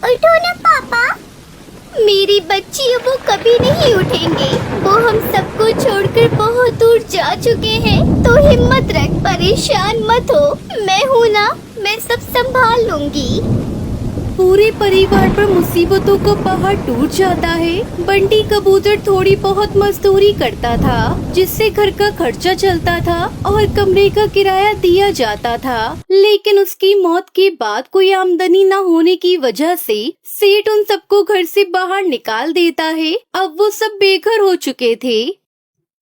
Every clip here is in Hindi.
उठो ना पापा। मेरी बच्ची अब वो कभी नहीं उठेंगे। वो हम सबको छोड़कर बहुत दूर जा चुके हैं। तो हिम्मत रख, परेशान मत हो। मैं हूँ ना, मैं सब संभाल लूंगी। पूरे परिवार पर मुसीबतों का पहाड़ टूट जाता है। बंटी कबूतर थोड़ी बहुत मजदूरी करता था, जिससे घर का खर्चा चलता था और कमरे का किराया दिया जाता था। लेकिन उसकी मौत के बाद कोई आमदनी न होने की वजह से सेठ उन सबको घर से बाहर निकाल देता है। अब वो सब बेघर हो चुके थे।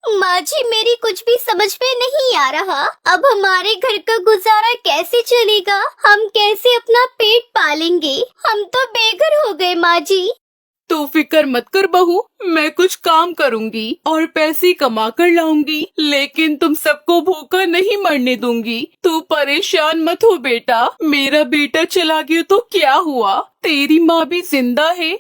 माँ जी, मेरी कुछ भी समझ में नहीं आ रहा। अब हमारे घर का गुजारा कैसे चलेगा? हम कैसे अपना पेट पालेंगे? हम तो बेघर हो गए माँ जी। तो फिक्र मत कर बहू, मैं कुछ काम करूंगी और पैसे कमा कर लाऊंगी, लेकिन तुम सबको भूखा नहीं मरने दूंगी। तू परेशान मत हो बेटा, मेरा बेटा चला गया तो क्या हुआ, तेरी माँ भी जिंदा है।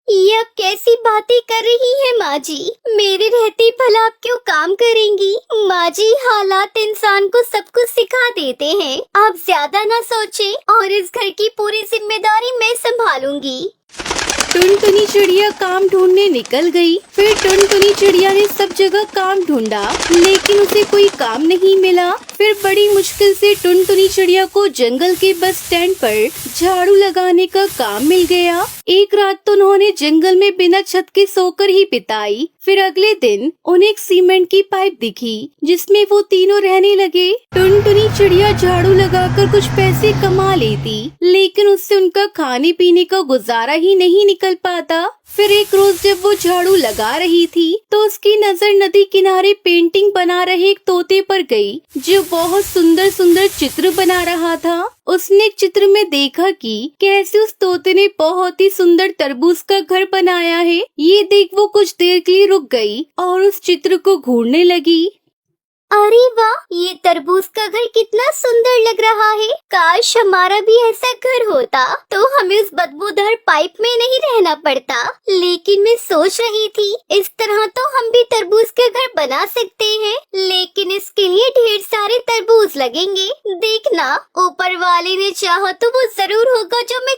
ये अब कैसी बातें कर रही है माँ जी? मेरे रहते भला आप क्यों काम करेंगी? माँ जी, हालात इंसान को सब कुछ सिखा देते हैं। आप ज्यादा ना सोचें और इस घर की पूरी जिम्मेदारी मैं संभालूंगी। टुनटुनी चिड़िया काम ढूंढने निकल गई। फिर टुनटुनी चिड़िया ने सब जगह काम ढूंढा, लेकिन उसे कोई काम नहीं मिला। फिर बड़ी मुश्किल से टुनटुनी चिड़िया को जंगल के बस स्टैंड पर झाड़ू लगाने का काम मिल गया। एक रात तो उन्होंने जंगल में बिना छत के सोकर ही बिताई। फिर अगले दिन उन्हें एक सीमेंट की पाइप दिखी, जिसमें वो तीनों रहने लगे। टुनटुनी चिड़िया झाड़ू लगाकर कुछ पैसे कमा लेती, लेकिन उससे उनका खाने पीने का गुजारा ही नहीं निकल पाता। फिर एक रोज जब वो झाड़ू लगा रही थी, तो उसकी नजर नदी किनारे पेंटिंग बना रहे एक तोते पर गई, जो बहुत सुंदर सुंदर चित्र बना रहा था। उसने एक चित्र में देखा कि कैसे उस तोते ने बहुत ही सुंदर तरबूज का घर बनाया है। ये देख वो कुछ देर के लिए रुक गई और उस चित्र को घूरने लगी। अरे वाह, ये तरबूज का घर कितना सुंदर लग रहा है। काश हमारा भी ऐसा घर होता, तो हमें उस बदबूदार पाइप में नहीं रहना पड़ता। लेकिन मैं सोच रही थी, इस तरह तो हम भी तरबूज के घर बना सकते हैं, लेकिन इसके लिए ढेर सारे तरबूज लगेंगे। देखना, ऊपर वाले ने चाहा तो वो जरूर होगा जो मैं